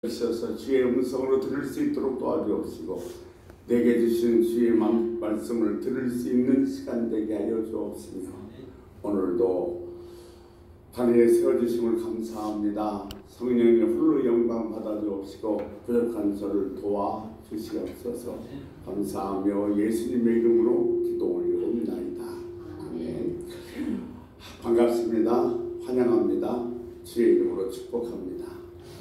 주셔서 주의 음성으로 들을 수 있도록 도와주옵시고 내게 주신 주의 말씀을 들을 수 있는 시간 되게 하여 주옵시며 오늘도 하늘에 세워주심을 감사합니다. 성령의 홀로 영광 받아주옵시고 부족한 저를 도와주시옵소서. 감사하며 예수님의 이름으로 기도 올려옵나이다. 아멘. 반갑습니다. 환영합니다. 주의 이름으로 축복합니다.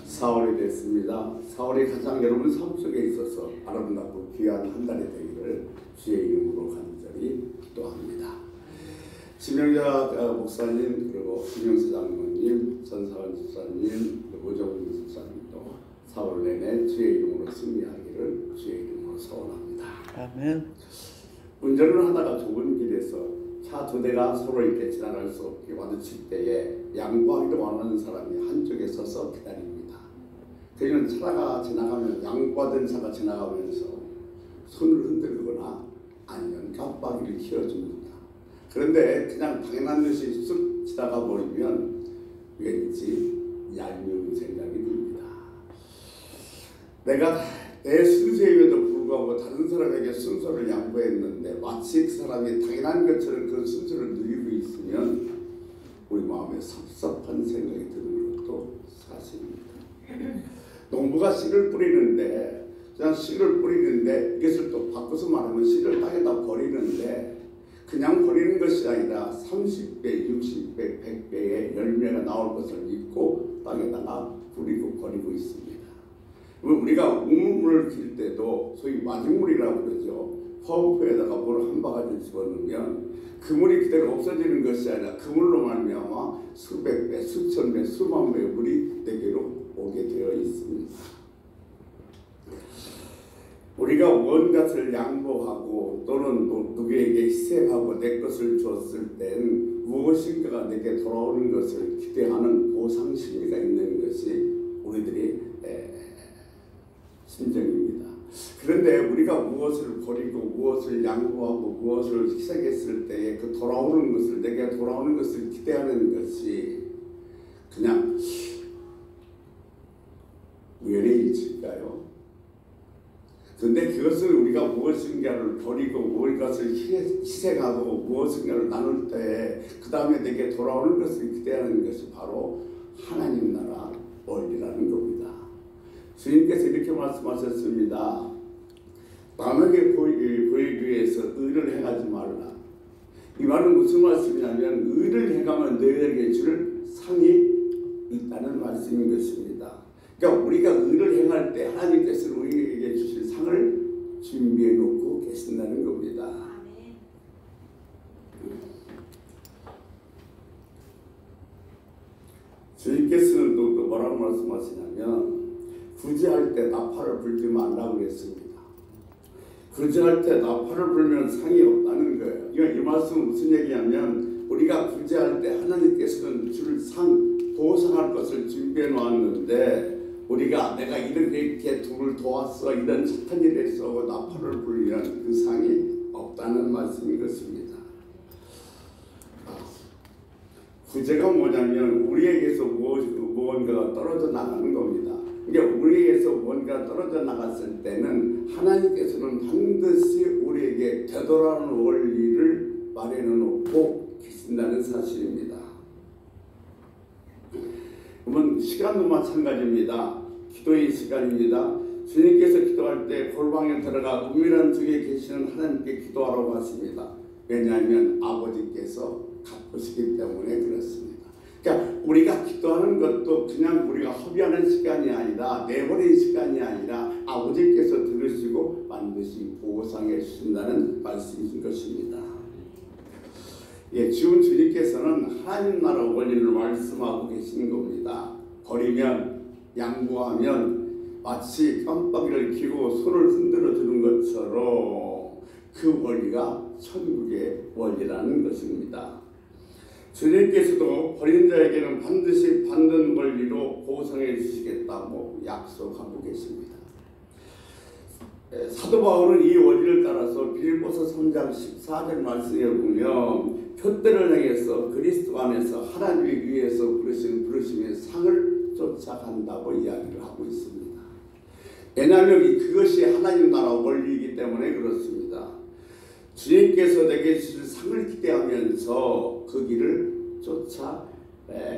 4월이 됐습니다. 4월이 가장 여러분 삶 속에 있어서 아름답고 귀한 한 달이 되기를 주의 이름으로 간절히 기도합니다. 지명자 목사님, 그리고 김영수 장로님, 전사원 집사님, 오정훈 집사님도 4월 내내 주의 이름으로 승리하기를 주의 이름으로 소원합니다. 아멘. 운전을 하다가 좁은 길에서 차 두 대가 서로 이렇게 지나갈 수 없게 마주칠 때에 양보하기로 원하는 사람이 한쪽에 서서 기다립니다. 그는 차가 지나가면 양보하던 차가 지나가면서 손을 흔들거나 아니면 깜빡이를 켜줍니다. 그런데 그냥 당연한 듯이 쑥 지나가 버리면 왠지 얄미운 생각이 듭니다. 내가 내 순서임에도 불구하고 다른 사람에게 순서를 양보했는데 마치 그 사람이 당연한 것처럼 그 순서를 누리고 있으면 우리 마음에 섭섭한 생각이 드는 것도 사실입니다. 농부가 씨를 뿌리는데 그냥 씨를 뿌리는데 이것을 또 바꿔서 말하면 씨를 땅에다 버리는데 그냥 버리는 것이 아니라 30배, 60배, 100배의 열매가 나올 것을 믿고 땅에다가 뿌리고 버리고 있습니다. 우리가 우물을 길 때도 소위 마중물이라고 그러죠. 펌프에다가 물을 한 바가지 집어넣으면 그 물이 그대로 없어지는 것이 아니라 그 물로 말미암아 수백 배, 수천 배, 수만 배의 물이 내게로 오게 되어 있습니다. 우리가 무언가를 양보하고 또는 누구에게 희생하고 내 것을 줬을 땐 무엇인가가 내게 돌아오는 것을 기대하는 보상 심리가 있는 것이 우리들의 심정입니다. 그런데 우리가 무엇을 버리고 무엇을 양보하고 무엇을 희생했을 때에 그 돌아오는 것을 내게 돌아오는 것을 기대하는 것이 그냥 우연의 일치일까요? 그런데 그것을 우리가 무엇인가를 버리고 무엇을 희생하고 무엇인가를 나눌 때 그 다음에 내게 돌아오는 것을 기대하는 것이 바로 하나님 나라 원리라는 겁니다. 주님께서 이렇게 말씀하셨습니다. 남에게 보이기 위해서 의를 행하지 말라. 이 말은 무슨 말씀이냐면 의를 행하면 너희에게 줄 상이 있다는 말씀인 것입니다. 그러니까 우리가 의를 행할 때 하나님께서는 우리에게 주실 상을 준비해 놓고 계신다는 겁니다. 주님께서는 또 뭐라고 말씀하시냐면 구제할 때 나팔을 불지 말라고 했습니다. 구제할 때 나팔을 불면 상이 없다는 거예요. 이 말씀은 무슨 얘기냐면 우리가 구제할 때 하나님께서는 줄 상, 보상할 것을 준비해 놓았는데 우리가 내가 이렇게 누굴 도왔어 이런 착한 일을 했어 나팔을 불리면 그 상이 없다는 말씀인 것입니다. 구제가 뭐냐면 우리에게서 무언가가 떨어져 나가는 겁니다. 그러니까 우리에게서 뭔가 떨어져 나갔을 때는 하나님께서는 반드시 우리에게 되돌아오는 원리를 마련해 놓고 계신다는 사실입니다. 그러면 시간도 마찬가지입니다. 기도의 시간입니다. 주님께서 기도할 때 골방에 들어가 은밀한 중에 계시는 하나님께 기도하라고 하십니다. 왜냐하면 아버지께서 갚으시기 때문에 그렇습니다. 그러니까 우리가 기도하는 것도 그냥 우리가 허비하는 시간이 아니라 내버린 시간이 아니라 아버지께서 들으시고 반드시 보상해 주신다는 말씀이신 것입니다. 지금 주님께서는 하나님 나라 원리를 말씀하고 계시는 겁니다. 버리면 양보하면 마치 깜빡이를 켜고 손을 흔들어 주는 것처럼 그 원리가 천국의 원리라는 것입니다. 주님께서도 버린 자에게는 반드시 받는 원리로 보상해 주시겠다고 약속하고 계십니다. 사도 바울은 이 원리를 따라서 빌립보서 3장 14절 말씀에 보면 표대를 향해서 그리스도 안에서 하나님을 위해서 부르심의 상을 쫓아간다고 이야기를 하고 있습니다. 왜냐하면 그것이 하나님 나라 원리이기 때문에 그렇습니다. 주님께서 내게 주실 상을 기대하면서 그 길을 쫓아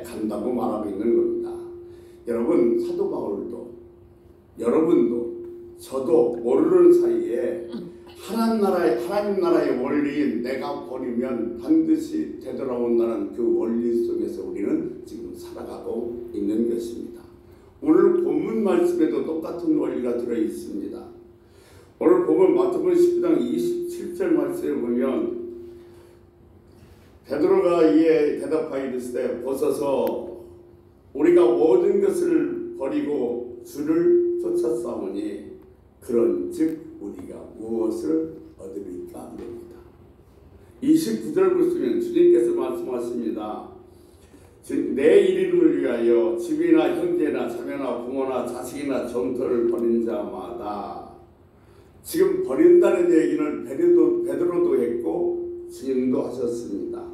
간다고 말하고 있는 겁니다. 여러분, 사도 바울도 여러분도 저도 모르는 사이에 하나님 나라의 원리인 내가 버리면 반드시 되돌아온다는 그 원리 속에서 우리는 지금 살아가고 있는 것입니다. 오늘 본문 말씀에도 똑같은 원리가 들어 있습니다. 오늘 보면 마태복음 10장 27절 말씀에 보면 베드로가 이에 대답하여 이르시되 보소서 우리가 모든 것을 버리고 주를 쫓았사오니 그런즉 우리가 무엇을 얻으리까 합니다. 29절 보시면 주님께서 말씀하십니다. 내 이름을 위하여 집이나 형제나 자매나 부모나 자식이나 정토를 버린 자마다, 지금 버린다는 얘기는 베드로도 했고 주님도 하셨습니다.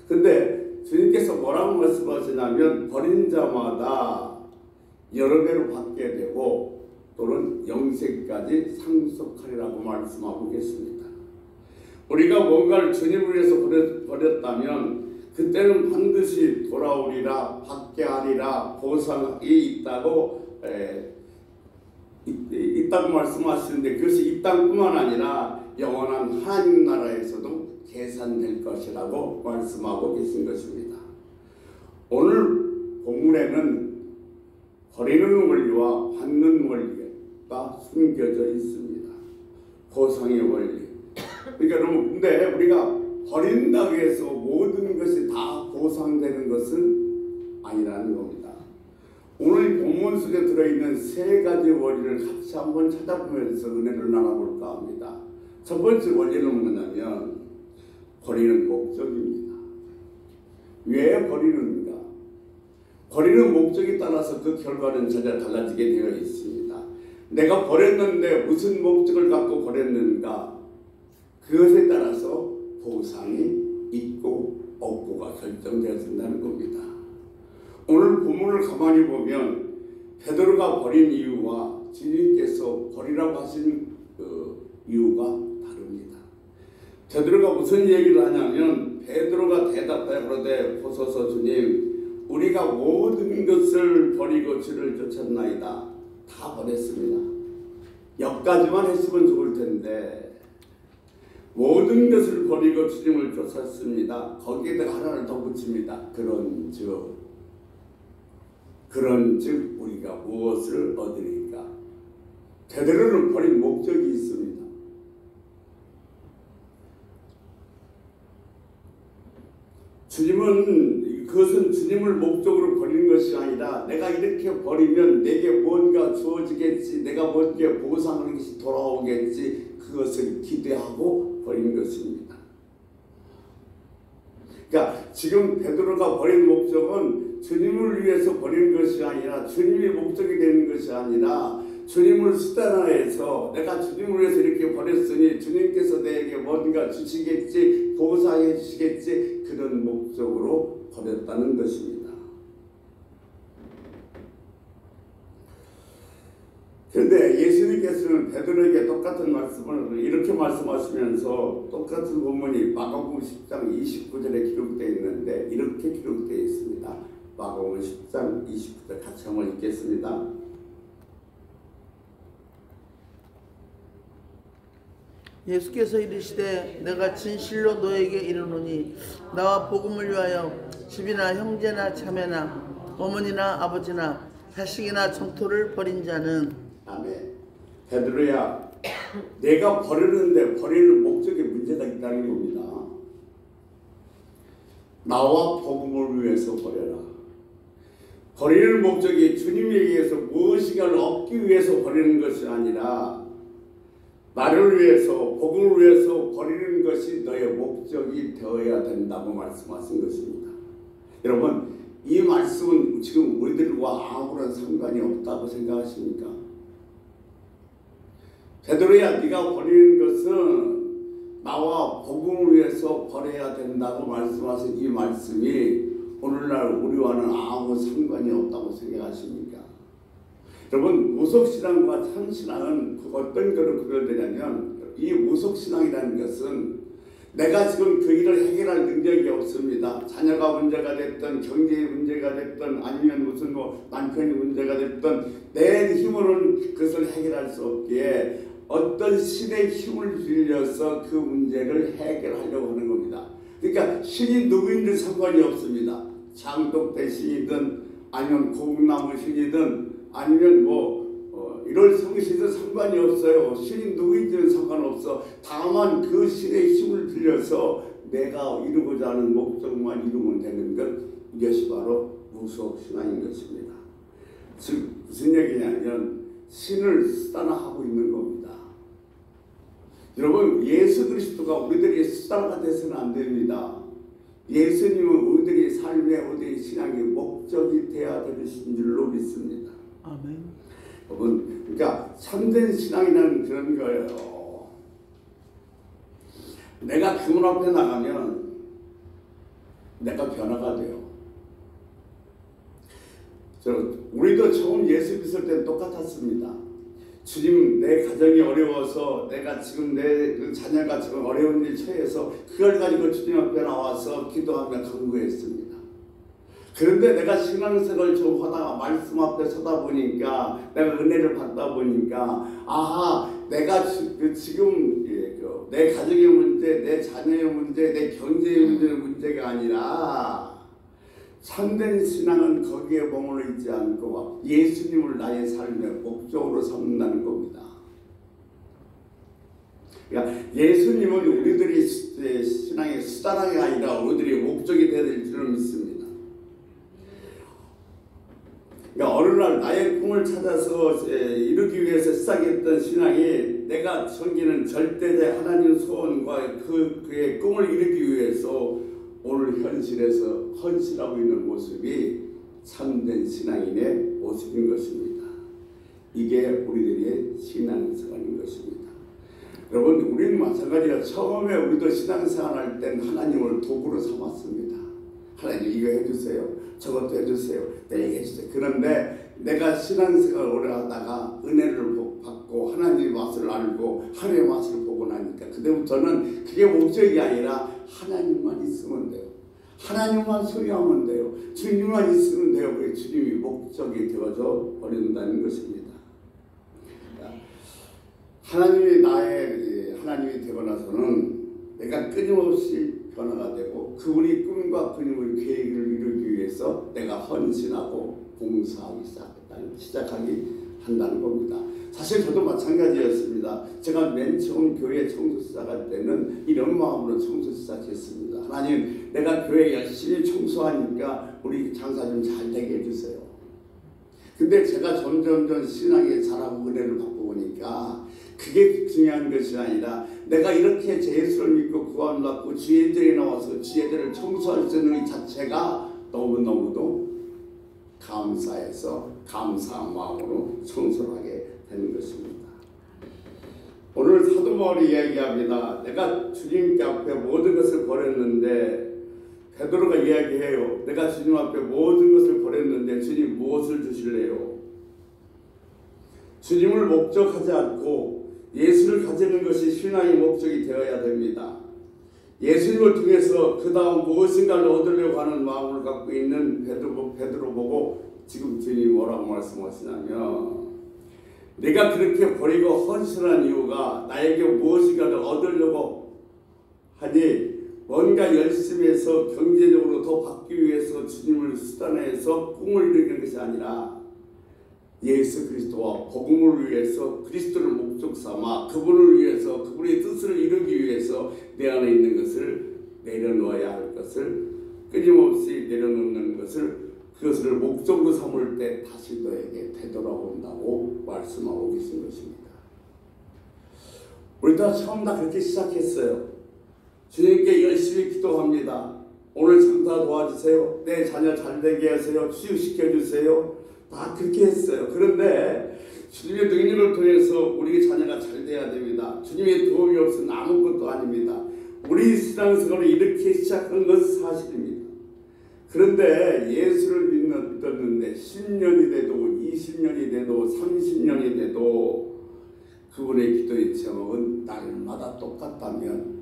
근데 주님께서 뭐라고 말씀하시냐면 버린 자마다 여러 배로 받게 되고 또는 영생까지 상속하리라고 말씀하고 계십니다. 우리가 뭔가를 주님을 위해서 버렸다면 그때는 반드시 돌아오리라, 받게 하리라, 보상이 있다고 말씀하시는데 그것이 이 땅뿐만 아니라 영원한 하나님 나라에서도 계산될 것이라고 말씀하고 계신 것입니다. 오늘 본문에는 버리는 원리와 받는 원리가 숨겨져 있습니다. 보상의 원리. 그러니까 여러분, 근데 우리가 버린다고 해서 모든 것이 다 보상되는 것은 아니라는 겁니다. 오늘 본문 속에 들어있는 세 가지 원리를 같이 한번 찾아보면서 은혜를 나눠볼까 합니다. 첫 번째 원리는 뭐냐면 버리는 목적입니다. 왜 버리는가? 버리는 목적에 따라서 그 결과는 전혀 달라지게 되어 있습니다. 내가 버렸는데 무슨 목적을 갖고 버렸는가? 그것에 따라서 보상이 있고 없고가 결정되어진다는 겁니다. 오늘 본문을 가만히 보면 베드로가 버린 이유와 주님께서 버리라고 하신 그 이유가 다릅니다. 베드로가 무슨 얘기를 하냐면 베드로가 대답하여 그러되 보소서 주님, 우리가 모든 것을 버리고 주를 쫓았나이다. 다 버렸습니다. 여기까지만 했으면 좋을 텐데 모든 것을 버리고 주님을 쫓았습니다. 거기에다가 하나를 더 붙입니다. 그런즉 우리가 무엇을 얻으리까? 베드로는 버린 목적이 있습니다. 그것은 주님을 목적으로 버리는 것이 아니라 내가 이렇게 버리면 내게 뭔가 주어지겠지, 내가 뭔가 보상하는 것이 돌아오겠지, 그것을 기대하고 버리는 것입니다. 그러니까 지금 베드로가 버린 목적은 주님을 위해서 버리는 것이 아니라 주님의 목적이 되는 것이 아니라 주님을 수단화해서 내가 주님을 위해서 이렇게 버렸으니 주님께서 내게 뭔가 주시겠지, 보상해 주시겠지, 그런 목적으로 버렸다는 것입니다. 그런데 예수님께서는 베드로에게 똑같은 말씀을 이렇게 말씀하시면서 똑같은 본문이 마가복음 10장 29절에 기록되어 있는데 이렇게 기록되어 있습니다. 마가복음 10장 29절 같이 한번 읽겠습니다. 예수께서 이르시되 내가 진실로 너에게 이르노니 나와 복음을 위하여 집이나 형제나 자매나 어머니나 아버지나 자식이나 정토를 버린 자는, 아멘. 베드로야, 내가 버리는데 버리는 목적에 문제가 있다는 겁니다. 나와 복음을 위해서 버려라. 버리는 목적이 주님에 의해서 무엇인가를 얻기 위해서 버리는 것이 아니라 나를 위해서, 복음을 위해서 버리는 것이 너의 목적이 되어야 된다고 말씀하신 것입니다. 여러분, 이 말씀은 지금 우리들과 아무런 상관이 없다고 생각하십니까? 베드로야, 네가 버리는 것은 나와 복음을 위해서 버려야 된다고 말씀하신 이 말씀이 오늘날 우리와는 아무 상관이 없다고 생각하십니까? 여러분, 무속신앙과 참신앙은 어떤 거로 구별되냐면, 이 무속신앙이라는 것은 내가 지금 그 일을 해결할 능력이 없습니다. 자녀가 문제가 됐든 경제의 문제가 됐든 아니면 무슨 남편이 문제가 됐든 내 힘으로는 그것을 해결할 수 없기에 어떤 신의 힘을 빌려서 그 문제를 해결하려고 하는 겁니다. 그러니까 신이 누구인지 상관이 없습니다. 장독대 신이든 아니면 고국나무 신이든 아니면 이럴 성신은 상관이 없어요. 신이 누구인지는 상관없어. 다만 그 신의 힘을 빌려서 내가 이루고자 하는 목적만 이루면 되는 것, 이것이 바로 무속신앙인 것입니다. 즉 무슨 얘기냐면 신을 수단화하고 있는 겁니다. 여러분, 예수 그리스도가 우리들의 수단화가 돼서는 안 됩니다. 예수님은 우리들의 삶에 우리들의 신앙의 목적이 되어야 되는 줄로 믿습니다. 아멘. 여러분, 그러니까 참된 신앙이라는 그런 거예요. 내가 그분 앞에 나가면 내가 변화가 돼요. 우리도 처음 예수 믿을 때는 똑같았습니다. 주님, 내 가정이 어려워서 내가 지금 내 자녀가 지금 어려운 일 처해서 그걸 가지고 주님 앞에 나와서 기도하며 간구했습니다. 그런데 내가 신앙생활을 좀 하다가 말씀 앞에 서다 보니까 내가 은혜를 받다 보니까 내가 지금 내 가정의 문제, 내 자녀의 문제, 내 경제의 문제가 아니라 참된 신앙은 거기에 머물러 있지 않고 예수님을 나의 삶의 목적으로 삼는다는 겁니다. 그러니까 예수님은 우리들이 신앙의 수단이 아니라 우리들의 목적이 되어야 될 줄을 믿습니다. 그러니까 어느 날 나의 꿈을 찾아서 이루기 위해서 시작했던 신앙이 내가 섬기는 절대자 하나님 소원과 그의 꿈을 이루기 위해서 오늘 현실에서 헌신하고 있는 모습이 참된 신앙인의 모습인 것입니다. 이게 우리들의 신앙생활인 것입니다. 여러분, 우리는 마찬가지로 처음에 우리도 신앙생활할 땐 하나님을 도구로 삼았습니다. 하나님 이거 해주세요. 저것도 해주세요. 내게 해주세요. 그런데 내가 신앙생활을 오래 하다가 은혜를 받고 하나님의 맛을 알고 하나님의 맛을 보고 나니까 그때부터는 그게 목적이 아니라 하나님만 있으면 돼요. 하나님만 소유하면 돼요. 주님만 있으면 돼요. 그게 주님이 목적이 되어져 버린다는 것입니다. 하나님이 나의 하나님이 되고 나서는 내가 끊임없이 변화가 되고 그분이 꿈과 그분의 계획을 이루기 위해서 내가 헌신하고 봉사하기 시작하기 한다는 겁니다. 사실 저도 마찬가지였습니다. 제가 맨 처음 교회 청소 시작할 때는 이런 마음으로 청소 시작했습니다. 하나님, 내가 교회 열심히 청소하니까 우리 장사 좀 잘 되게 해주세요. 근데 제가 점점 신앙에 자라고 은혜를 받고 보니까 그게 중요한 것이 아니라 내가 이렇게 예수를 믿고 구원 받고 주예절에 나와서 주예절을 청소할 수 있는 이 자체가 너무너무도 감사해서 감사한 마음으로 청소를 하게 되는 것입니다. 오늘 사도 바울이 이야기합니다. 내가 주님께 앞에 모든 것을 버렸는데, 베드로가 이야기해요. 내가 주님 앞에 모든 것을 버렸는데 주님 무엇을 주실래요? 주님을 목적하지 않고 예수를 가지는 것이 신앙의 목적이 되어야 됩니다. 예수님을 통해서 그 다음 무엇인가를 얻으려고 하는 마음을 갖고 있는 베드로 보고 지금 주님이 뭐라고 말씀하시냐면, 내가 그렇게 버리고 헌신한 이유가 나에게 무엇인가를 얻으려고 하니 뭔가 열심히 해서 경제적으로 더 받기 위해서 주님을 수단해서 꿈을 이루는 것이 아니라 예수 그리스도와 복음을 위해서 그리스도를 목적 삼아 그분을 위해서 그분의 뜻을 이루기 위해서 내 안에 있는 것을 내려놓아야 할 것을 끊임없이 내려놓는 것을 그것을 목적으로 삼을 때 다시 너에게 되돌아온다고 말씀하고 계신 것입니다. 우리 다 처음 다 그렇게 시작했어요. 주님께 열심히 기도합니다. 오늘 장사 도와주세요. 내 자녀 잘되게 하세요. 취직시켜주세요. 다 그렇게 했어요. 그런데 주님의 능력을 통해서 우리 자녀가 잘 돼야 됩니다. 주님의 도움이 없으면 아무것도 아닙니다. 우리 신앙생활을 이렇게 시작한 것은 사실입니다. 그런데 예수를 믿었는데 10년이 돼도 20년이 돼도 30년이 돼도 그분의 기도의 제목은 날마다 똑같다면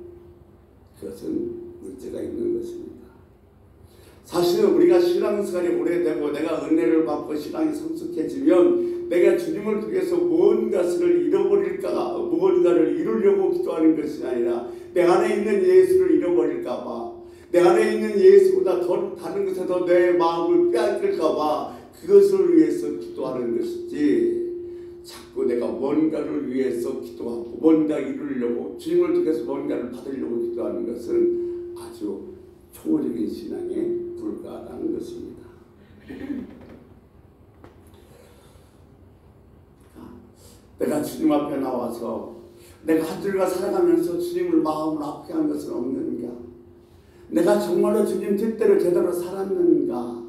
그것은 문제가 있는 것입니다. 사실은 우리가 신앙생활이 오래되고 내가 은혜를 받고 신앙이 성숙해지면 내가 주님을 통해서 무언가를 잃어버릴까, 무언가를 이루려고 기도하는 것이 아니라 내 안에 있는 예수를 잃어버릴까 봐, 내 안에 있는 예수보다 더 다른 것에 더 내 마음을 빼앗길까 봐 그것을 위해서 기도하는 것이지, 자꾸 내가 뭔가를 위해서 기도하고 뭔가 이루려고 주님을 통해서 뭔가를 받으려고 기도하는 것은 아주 초월적인 신앙에 불과하다는 것입니다. 내가 주님 앞에 나와서 내가 하늘과 살아가면서 주님을 마음을 아프게 한 것은 없는가? 내가 정말로 주님 뜻대로 제대로 살았는가?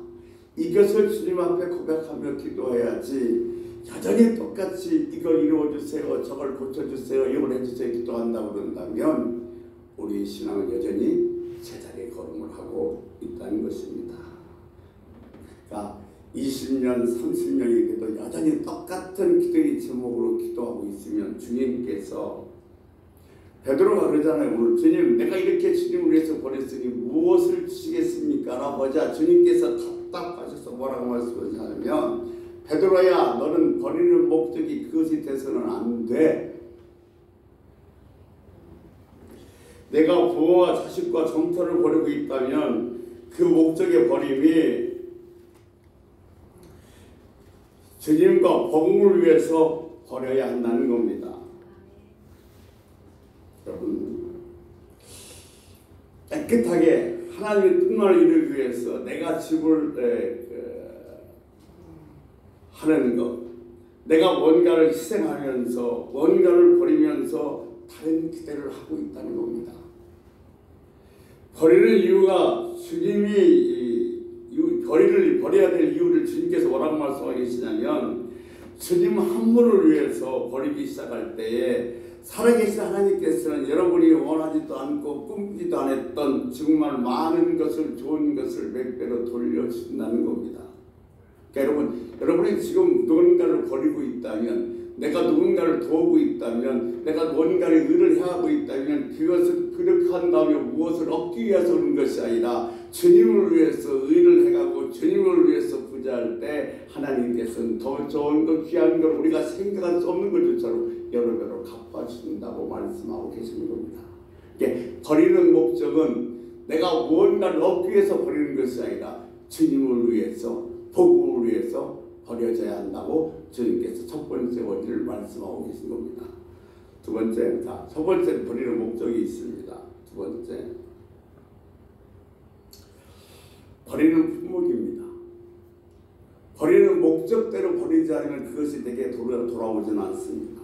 이것을 주님 앞에 고백하며 기도해야지, 여전히 똑같이 이걸 이루어주세요, 저걸 고쳐주세요, 이걸 해주세요 기도한다고 그런다면 우리 신앙은 여전히 제자리에 걸음을 하고 있다는 것입니다. 그러니까 20년, 30년이 돼도 여전히 똑같은 기도의 제목으로 기도하고 있으면 주님께서, 베드로가 그러잖아요. 오늘 주님, 내가 이렇게 주님을 위해서 보냈으니 무엇을 주시겠습니까? 라고 보자 주님께서 답답하셔서 뭐라고 말씀하시냐면, 베드로야, 너는 버리는 목적이 그것이 돼서는 안 돼. 내가 부모와 자식과 정터를 버리고 있다면 그 목적의 버림이 주님과 복음을 위해서 버려야 한다는 겁니다. 여러분, 깨끗하게 하나님의 뜻만을 이루기 위해서 내가 집을 하는 것, 내가 뭔가를 희생하면서 뭔가를 버리면서 다른 기대를 하고 있다는 겁니다. 버리는 이유가 주님이 버려야 될 이유를 주님께서 뭐라고 말씀하고 계시냐면, 주님 한 분을 위해서 버리기 시작할 때에 살아계신 하나님께서는 여러분이 원하지도 않고 꿈꾸지도 않았던 정말 많은 것을, 좋은 것을 몇 배로 돌려주신다는 겁니다. 그러니까 여러분이 지금 누군가를 버리고 있다면, 내가 누군가를 도우고 있다면, 내가 뭔가를 일을 해하고 있다면 그것은 그렇게 한다면 무엇을 얻기 위해서 오는 것이 아니라 주님을 위해서 일을 해가고 주님을 위해서 부자할 때 하나님께서는 더 좋은 것, 귀한 걸 우리가 생각할 수 없는 것조차로 여러 배로 갚아주신다고 말씀하고 계시는 겁니다. 버리는 목적은 내가 무언가를 얻기 위해서 버리는 것이 아니라 주님을 위해서, 복음을 위해서 버려져야 한다고 주님께서 첫 번째 원리를 말씀하고 계신 겁니다. 두 번째, 첫 번째 버리는 목적이 있습니다. 두 번째, 버리는 품목입니다. 버리는 목적대로 버리지 않으면 그것이 내게 돌아오지는 않습니다.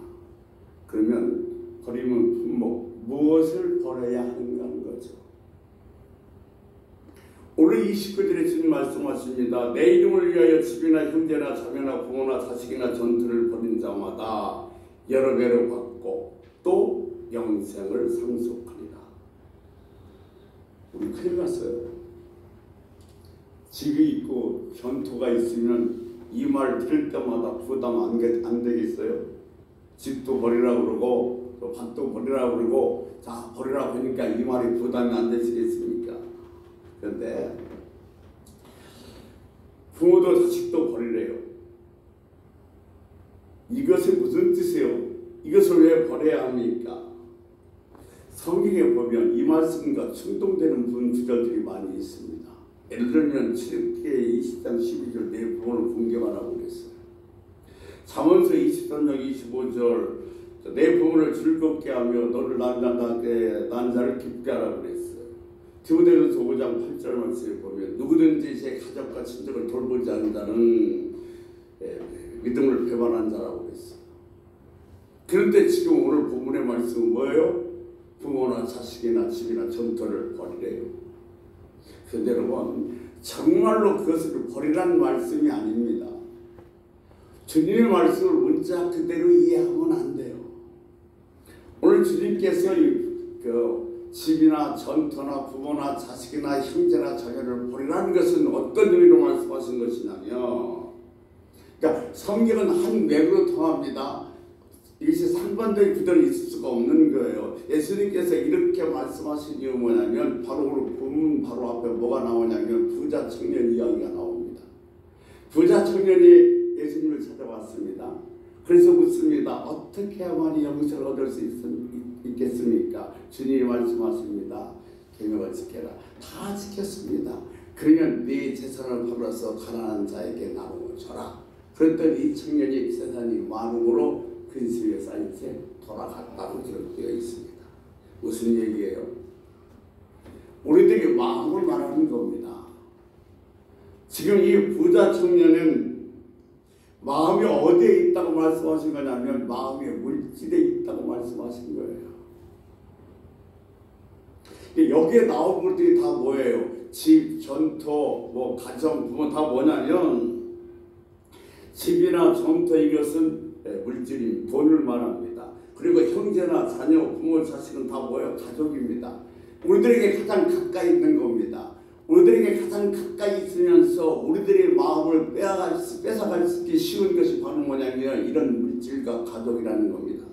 그러면 버리는 품목, 무엇을 버려야 하는가 하는 거죠. 오늘 29절에 주님 말씀하십니다. 내 이름을 위하여 집이나 형제나 자매나 부모나 자식이나 전투를 벌인 자마다 여러 배로 받고 또 영생을 상속하리라. 우리 큰일 났어요. 집이 있고 전투가 있으면 이 말 들을 때마다 부담 안 되겠어요? 집도 버리라고 그러고 또 밭도 버리라고 그러고, 자 버리라고 하니까 이 말이 부담이 안 되시겠습니까? 그런데 부모도 자식도 버리래요. 이것이 무슨 뜻이에요? 이것을 왜 버려야 합니까? 성경에 보면 이 말씀과 충동되는 구절들이 많이 있습니다. 예를 들면 출애굽기 20장 12절 내 부모를 공경하라고 그랬어요. 잠언서 23장 25절 내 부모를 즐겁게 하며 너를 난 자를 기쁘게 하라고 그랬어요. 디모데전서 5장 8절 말씀에 보면 누구든지 제 가족과 친족을 돌보지 않는 자는 믿음을 배반한 자라고 그랬어요. 그런데 지금 오늘 본문의 말씀은 뭐예요? 부모나 자식이나 집이나 전토를 버리래요. 그런데 여러분, 정말로 그것을 버리라는 말씀이 아닙니다. 주님의 말씀을 문자 그대로 이해하면 안 돼요. 오늘 주님께서 집이나 전토나 부모나 자식이나 형제나 자녀를 버리라는 것은 어떤 의미로 말씀하신 것이냐면, 그러니까 성경은 한 맥으로 통합니다. 이것이 상반된 구절이 있을 수가 없는 거예요. 예수님께서 이렇게 말씀하신 이유는 뭐냐면 바로 본문 바로 앞에 뭐가 나오냐면 부자 청년 이야기가 나옵니다. 부자 청년이 예수님을 찾아왔습니다. 그래서 묻습니다. 어떻게 해야만 영생을 얻을 수 있겠습니까? 주님이 말씀하십니다. 계명을 지켜라. 다 지켰습니다. 그러면 네 재산을 팔아서 가난한 자에게 나누어 줘라. 그랬더니 이 청년이 재산이 많음으로 근심에 쌓인 채 돌아갔다고 기록되어 있습니다. 무슨 얘기예요? 우리들이 마음을 말하는 겁니다. 지금 이 부자 청년은 마음이 어디에 있다고 말씀하신 거냐면 마음이 물질에 있다고 말씀하신 거예요. 여기에 나온 것들이 다 뭐예요? 집, 전토, 뭐 가정, 부모 다 뭐냐면 집이나 전토 이것은 물질인 돈을 말합니다. 그리고 형제나 자녀, 부모, 자식은 다 뭐예요? 가족입니다. 우리들에게 가장 가까이 있는 겁니다. 우리들에게 가장 가까이 있으면서 우리들의 마음을 뺏어갈 수 있기 쉬운 것이 바로 뭐냐면 이런 물질과 가족이라는 겁니다.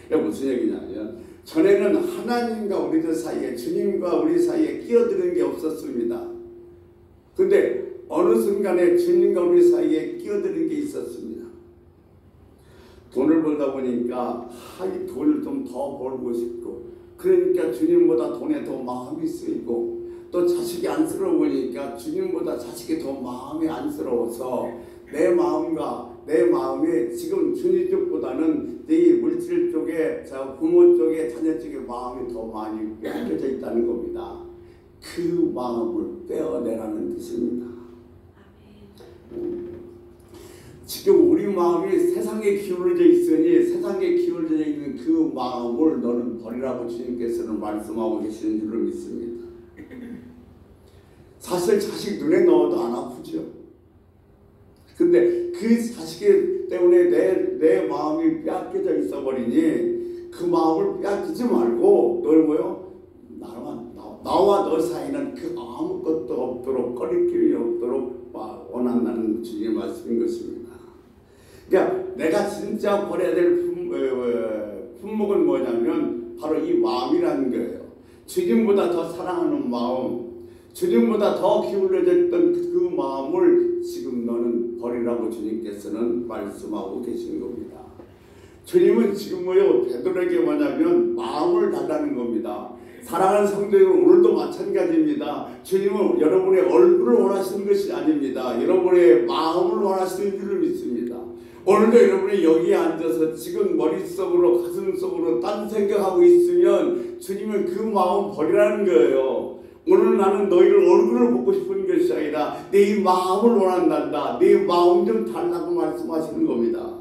이게 무슨 얘기냐면 전에는 하나님과 우리들 사이에, 주님과 우리 사이에 끼어드는 게 없었습니다. 근데 어느 순간에 주님과 우리 사이에 끼어드는 게 있었습니다. 돈을 벌다 보니까 이 돈을 좀 더 벌고 싶고, 그러니까 주님보다 돈에 더 마음이 쓰이고, 또 자식이 안쓰러우니까 주님보다 자식이 더 마음이 안쓰러워서 내 마음과 내 마음이 지금 주님 쪽보다는 내 물질 쪽에, 부모 쪽에, 자녀 쪽에 마음이 더 많이 빼앗겨져 있다는 겁니다. 그 마음을 빼어내라는 뜻입니다. 지금 우리 마음이 세상에 기울어져 있으니 세상에 기울어져 있는 그 마음을 너는 버리라고 주님께서는 말씀하고 계시는 줄로 믿습니다. 사실 자식 눈에 넣어도 안 아프죠. 근데 그 자식 때문에 내 마음이 빼앗겨져 있어버리니 그 마음을 빼앗기지 말고 널 뭐요? 나와 너 사이는 그 아무것도 없도록, 꺼리낌이 없도록 원한다는 주님의 말씀인 것입니다. 그러니까 내가 진짜 버려야 될 품목은 뭐냐면 바로 이 마음이라는 거예요. 주님보다 더 사랑하는 마음, 주님보다 더 기울어졌던 그 마음을 지금 너는 버리라고 주님께서는 말씀하고 계신 겁니다. 주님은 지금 베드로에게 뭐냐면 마음을 달라는 겁니다. 사랑하는 성도 여러분, 오늘도 마찬가지입니다. 주님은 여러분의 얼굴을 원하시는 것이 아닙니다. 여러분의 마음을 원하시는 줄을 믿습니다. 오늘도 여러분이 여기에 앉아서 지금 머릿속으로 가슴속으로 딴 생각하고 있으면 주님은 그 마음 버리라는 거예요. 오늘 나는 너희를 얼굴을 보고 싶은 것이 아니라 내 마음을 원한단다. 내 마음 좀 달라고 말씀하시는 겁니다.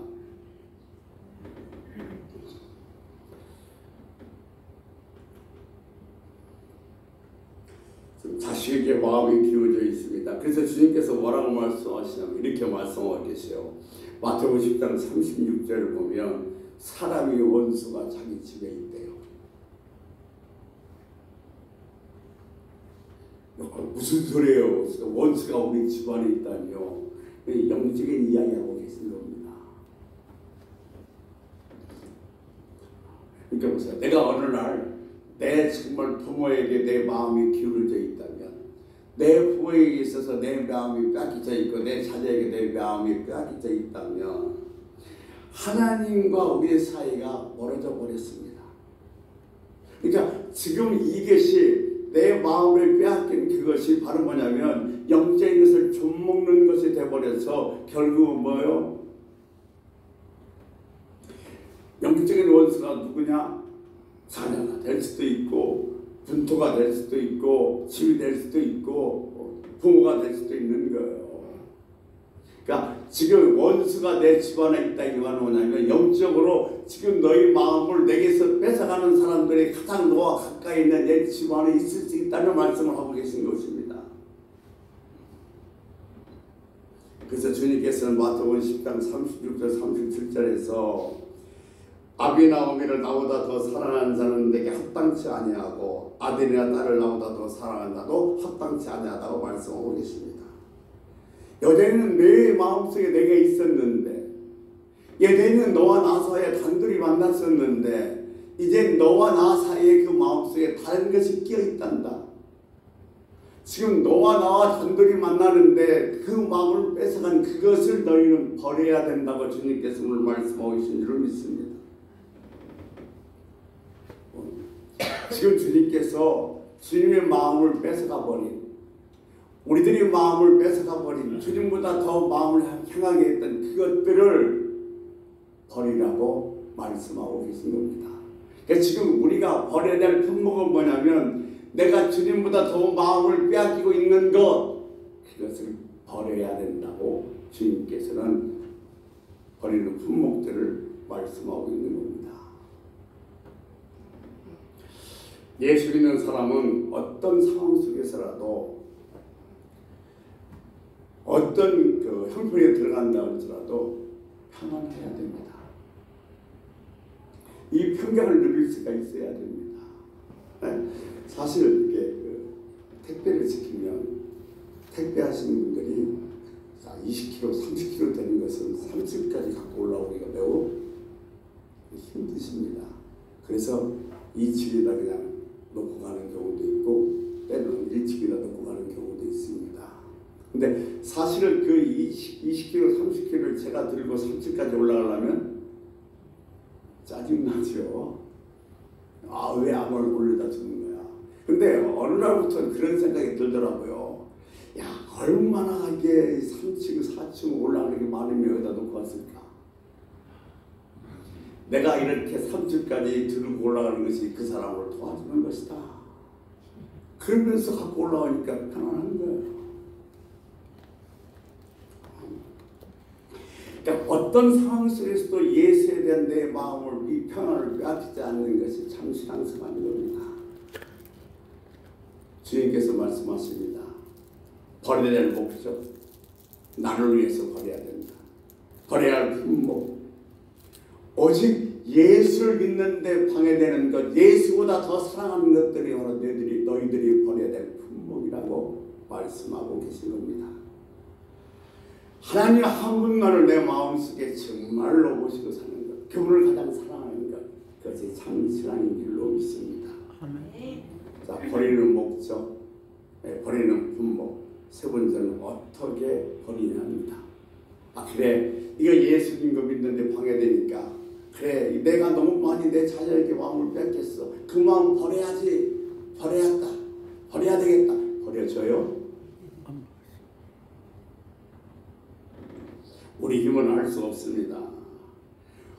자식에게 마음이 기울어져 있습니다. 그래서 주님께서 뭐라고 말씀하시냐면 이렇게 말씀하고 계세요. 마태복음 10장 36절을 보면 사람이 원수가 자기 집에 있대요. 무슨 소리예요? 원수가 우리 집안에 있다니요. 영적인 이야기하고 계신 겁니다. 그러니까 보세요. 내가 어느 날 내 정말 부모에게 내 마음이 기울어져 있다면, 내 부모에게 있어서 내 마음이 빼앗겨져 있고 내 자녀에게 내 마음이 빼앗겨져 있다면 하나님과 우리의 사이가 멀어져 버렸습니다. 그러니까 지금 이것이 내 마음을 빼앗긴 그것이 바로 뭐냐면 영적인 것을 좀먹는 것이 돼버려서 결국은 뭐예요? 영적인 원수가 누구냐? 자녀가 될 수도 있고, 분토가 될 수도 있고, 집이 될 수도 있고, 부모가 될 수도 있는 거예요. 그러니까 지금 원수가 내 집안에 있다. 이 말은 뭐냐면 영적으로 지금 너희 마음을 내게서 뺏어가는 사람들이 가장 너와 가까이 있는 내 집안에 있을 수 있다는 말씀을 하고 계신 것입니다. 그래서 주님께서는 마태복음 10장 36절 37절에서 아비나 어미를 나보다 더 사랑하는 자는 내게 합당치 아니하고 아들이나 딸을 나보다 더 사랑하는 자도 합당치 아니하다고 말씀하고 계십니다. 여전히는 내 마음속에 내가 있었는데, 예전에는 너와 나 사이에 단둘이 만났었는데 이제 너와 나 사이에 그 마음속에 다른 것이 끼어 있단다. 지금 너와 나와 단둘이 만나는데 그 마음을 뺏어간 그것을 너희는 버려야 된다고 주님께서 오늘 말씀하고 계신 줄을 믿습니다. 지금 주님께서 주님의 마음을 뺏어가 버린, 우리들의 마음을 뺏어가 버린, 주님보다 더 마음을 향하게 했던 그것들을 버리라고 말씀하고 계신 겁니다. 그러니까 지금 우리가 버려야 될 품목은 뭐냐면 내가 주님보다 더 마음을 빼앗기고 있는 것, 그것을 버려야 된다고 주님께서는 버리는 품목들을 말씀하고 있는 겁니다. 예수 믿는 사람은 어떤 상황 속에서라도 어떤 그 형편에 들어간다 할지라도 평안해야 됩니다. 이 평강을 누릴 수가 있어야 됩니다. 사실 이게 택배를 시키면 택배하시는 분들이 20kg, 30kg 되는 것은 30까지 갖고 올라오기가 매우 힘드십니다. 그래서 2층에다 그냥 놓고 가는 경우도 있고 때로는 1층에다 놓고 가는 경우도 있습니다. 근데 사실은 그 20kg, 30kg를 제가 들고 3층까지 올라가려면 짜증나죠. 왜 아무를 올려다 주는 거야. 근데 어느 날부터 그런 생각이 들더라고요. 야, 얼마나 이게 3층, 4층 올라가는 게 많으면 여기다 놓고 왔을까. 내가 이렇게 3층까지 들고 올라가는 것이 그 사람을 도와주는 것이다. 그러면서 갖고 올라오니까 편안한 거예요. 그러니까 어떤 상황 속에서도 예수에 대한 내 마음을, 이 평안을 빼앗기지 않는 것이 참 신앙생활인 겁니다. 주님께서 말씀하십니다. 버려야 될 목적, 나를 위해서 버려야 된다. 버려야 할 품목, 오직 예수를 믿는데 방해되는 것, 예수보다 더 사랑하는 것들이 바로 너희들이 버려야 될 품목이라고 말씀하고 계신 겁니다. 하나님 한 분만을 내 마음속에 정말로 모시고 사는 것, 그분을 가장 사랑하는 것, 그것이 참 신앙인 줄로 믿습니다. 자, 버리는 목적, 버리는 품목, 세 번째는 어떻게 버리냐 합니다. 그래, 이거 예수님 거 믿는데 방해되니까, 그래, 내가 너무 많이 내 자녀에게 마음을 뺏겼어. 그 마음 버려야지. 버려야 되겠다. 버려져요? 우리 힘으로는 할 수 없습니다.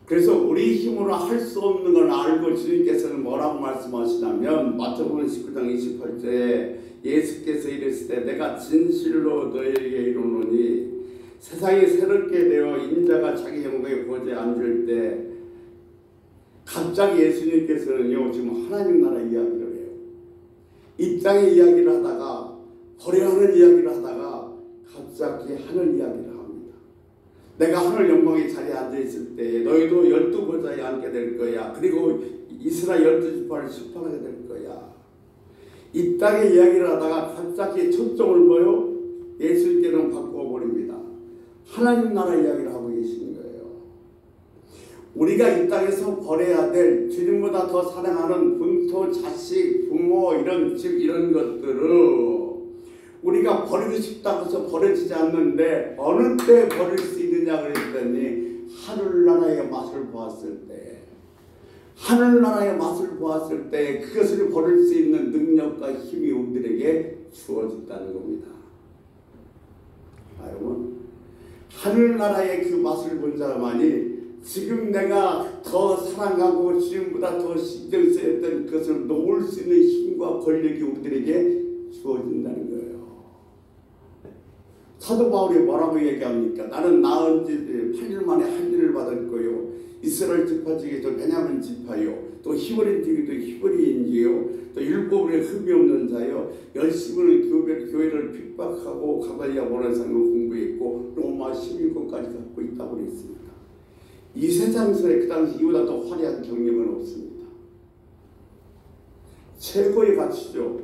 그래서 우리 힘으로 할 수 없는 걸 알고 주님께서는 뭐라고 말씀하시냐면 마태복음 19장 28절에 예수께서 이르시되 내가 진실로 너희에게 이르노니 세상이 새롭게 되어 인자가 자기 영광의 보좌에 앉을 때 갑자기 예수님께서는요 지금 하나님 나라 이야기를 해요. 이 땅의 이야기를 하다가 버려야 하는 이야기를 하다가 갑자기 하늘 이야기를 합니다. 내가 하늘 영광의 자리에 앉아있을 때 너희도 12보좌에 앉게 될 거야. 그리고 이스라엘 12지파를 심판하게 될 거야. 이 땅의 이야기를 하다가 갑자기 초점을 보여 예수님께는 바꿔버립니다. 하나님 나라 이야기를 하고 계시는 거예요. 우리가 이 땅에서 버려야 될 주님보다 더 사랑하는 분토, 자식, 부모, 이런 집 이런 것들을 우리가 버리고 싶다고 해서 버려지지 않는데 어느 때 버릴 수 있느냐 그랬더니 하늘나라의 맛을 보았을 때, 하늘나라의 맛을 보았을 때 그것을 버릴 수 있는 능력과 힘이 우리들에게 주어진다는 겁니다. 여러분, 하늘나라의 그 맛을 본 자만이 지금 내가 더 사랑하고 주님보다 더 신경 써야 했던 그것을 놓을 수 있는 힘과 권력이 우리들에게 주어진다는 거예요. 사도 바울이 뭐라고 얘기합니까? 나는 낳은 지 8일 만에 한 일을 받을 거요. 이스라엘 지파 중에서 베냐민 지파요. 또 히브리인 중에도 히브리인이요. 또 율법에 흠이 없는 자요. 열심히 교회를 핍박하고 가발리아 모라상을 공부했고 로마 시민권까지 갖고 있다고 그랬습니다. 이 세상서에 그 당시 이보다 더 화려한 경력은 없습니다. 최고의 가치죠.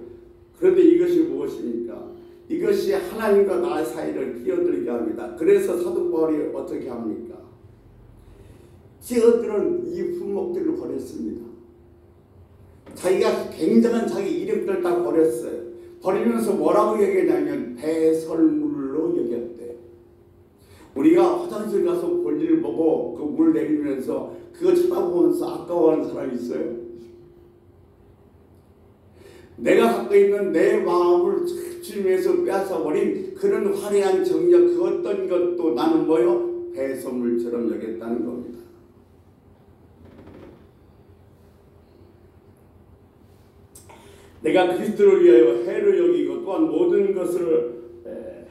그런데 이것이 무엇입니까? 이것이 하나님과 나의 사이를 끼어들게 합니다. 그래서 사도 바울이 어떻게 합니까? 끼어드는 이 품목들을 버렸습니다. 자기가 굉장한 자기 이력들 다 버렸어요. 버리면서 뭐라고 얘기하냐면 배설물로 여겼대요. 우리가 화장실 가서 볼일 보고 그 물 내리면서 그거 쳐다보면서 아까워하는 사람이 있어요? 내가 갖고 있는 내 마음을 주님에서 빼앗아버린 그런 화려한 정력 그 어떤 것도 나는 뭐요? 배설물처럼 여겼다는 겁니다. 내가 그리스도를 위하여 해로 여기고 또한 모든 것을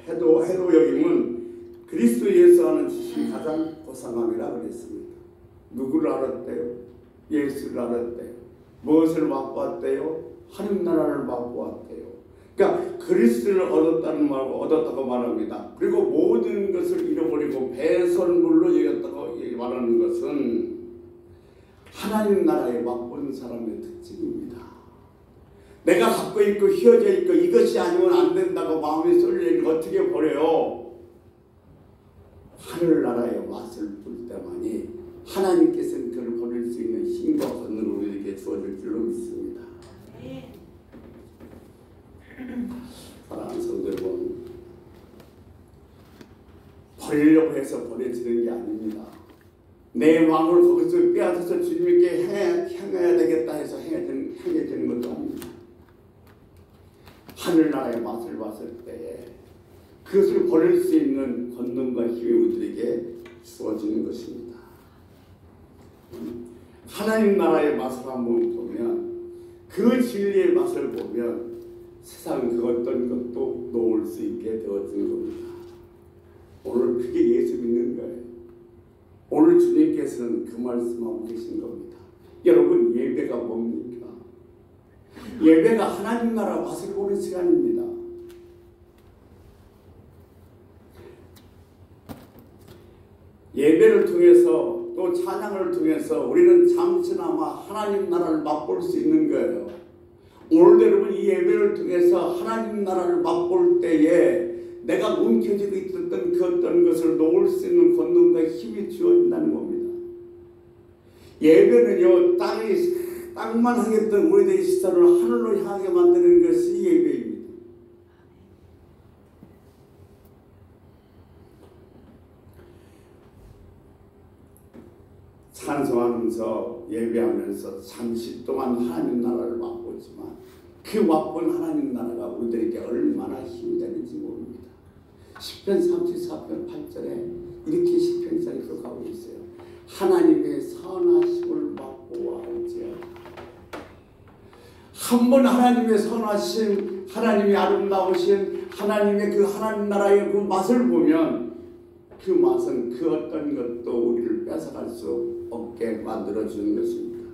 해로 여김은 그리스도 예수 하는 지식이 가장 고상함이라 그랬습니다. 누구를 알았대요? 예수를 알았대요. 무엇을 맛보았대요? 하나님 나라를 맛보았대요. 그러니까 그리스도를 얻었다고 말합니다. 그리고 모든 것을 잃어버리고 배설물로 여겼다고 말하는 것은 하나님 나라에 맛본 사람의 특징입니다. 내가 갖고 있고 휘어져 있고 이것이 아니면 안 된다고 마음에 쏠리는 거 어떻게 버려요? 하늘나라의 맛을 볼 때만이 하나님께서는 그를 버릴 수 있는 힘과 권능을 우리에게 주어줄 줄로 믿습니다. 사랑하는 성도 여러분, 버리려고 해서 버려지는 게 아닙니다. 내 마음을 거기서 빼앗아서 주님께 향해야 되겠다 해서 행해지는 것도 아닙니다. 하늘나라의 맛을 봤을 때에 그것을 버릴 수 있는 권능과 힘이 우리에게 주어지는 것입니다. 하나님 나라의 맛을 한번 보면 그 진리의 맛을 보면 세상 그 어떤 것도 놓을 수 있게 되어진 겁니다. 오늘 그게 예수 믿는 거예요. 오늘 주님께서는 그 말씀하고 계신 겁니다. 여러분, 예배가 뭡니까? 예배가 하나님 나라 맛을 보는 시간입니다. 예배를 통해서 또 찬양을 통해서 우리는 잠시나마 하나님 나라를 맛볼 수 있는 거예요. 오늘도 여러분 이 예배를 통해서 하나님 나라를 맛볼 때에 내가 움켜쥐고 있었던 그 어떤 것을 놓을 수 있는 권능과 힘이 주어진다는 겁니다. 예배는요, 땅만 하겠던 우리들의 시선을 하늘로 향하게 만드는 것이 예배입니다. 찬송하면서 예배하면서 잠시 동안 하나님 나라를 맛보지만 그 맛본 하나님 나라가 우리들에게 얼마나 힘이 되는지 모릅니다. 시편 34편 8절에 이렇게 시편상이 기록하고 있어요. 하나님의 선하심을 맛보아 알지어다. 한 번 하나님의 선하심, 하나님의 아름다우신 하나님의 그 하나님 나라의 그 맛을 보면 그 맛은 그 어떤 것도 우리를 뺏어갈 수 없게 만들어주는 것입니다.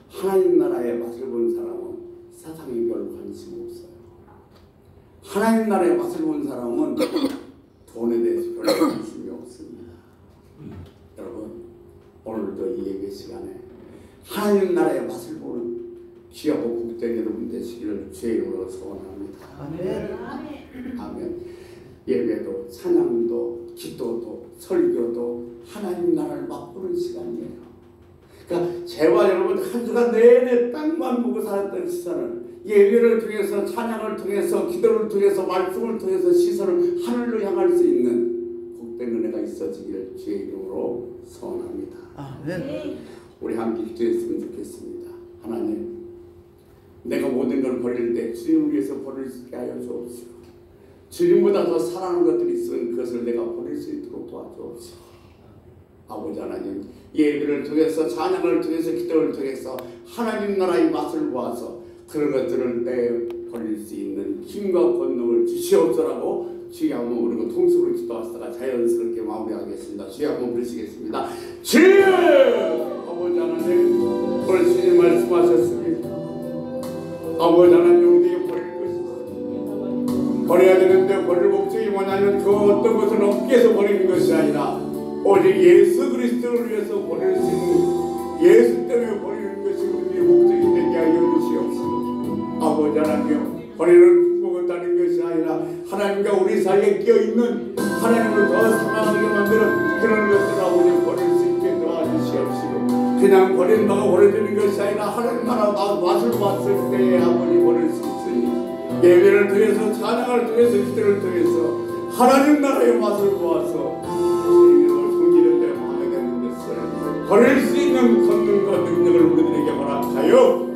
하나님 나라의 맛을 본 사람은 세상에 별 관심 없어요. 하나님 나라의 맛을 본 사람은 돈에 대해서 별 관심이 없습니다. 여러분, 오늘도 이 예배 시간에 하나님 나라의 맛을 보는 귀하고 복된 여러분 되시기를 주의 이름으로 소원합니다. 아멘. 아멘. 예배도 찬양도 기도도 설교도 하나님 나라를 맛보는 시간이에요. 그러니까 제발 여러분 한 주간 내내 땅만 보고 살았던 시선을 예배를 통해서 찬양을 통해서 기도를 통해서 말씀을 통해서 시선을 하늘로 향할 수 있는 복된 은혜가 있어지기를 주의 이름으로 소원합니다. 아멘. 우리 함께 기도했으면 좋겠습니다. 하나님, 내가 모든 걸 버릴 때 주님을 위해서 버릴 수 있게 하여 주옵시고 주님보다 더 사랑하는 것들이 있으면 그것을 내가 버릴 수 있도록 도와주옵시고 아버지 하나님, 예배를 통해서 찬양을 통해서 기도를 통해서 하나님 나라의 맛을 보아서 그런 것들을 내 버릴 수 있는 힘과 권능을 주시옵소라고 주의 한번 부르고 통속으로 기도하다가 자연스럽게 마무리하겠습니다. 주의 한번 부르시겠습니다. 주님! 아버지 하나님, 오늘 주님 말씀하셨습니다. 아버지 하나님, 우리에게 버릴 것이 있습니다. 버려야 되는데 버릴 목적이 뭐냐면 그 어떤 것을 없기 위해서 버리는 것이 아니라 오직 예수 그리스도를 위해서 버릴 수 있는, 예수 때문에 버리는 것이 우리의 목적이 되게 하여 주시옵소서. 아버지 하나님, 버리는 축복을 따는 것이 아니라 하나님과 우리 사이에 끼어있는 하나님을 더 사랑하게 만드는 그런 것들을 아버지 버릴 수 있게 도와주시옵시고, 그냥 버린 바가 버려지는 것이 아니라 하나님 나라 맛을 봤을 때 아버지 버릴 수 있으니, 예배를 통해서 찬양을 통해서 기도를 통해서 하나님 나라의 맛을 보아서 주님을 섬기는 데 방해되는 것을 버릴 수 있는 권능과 능력을 우리들에게 허락하여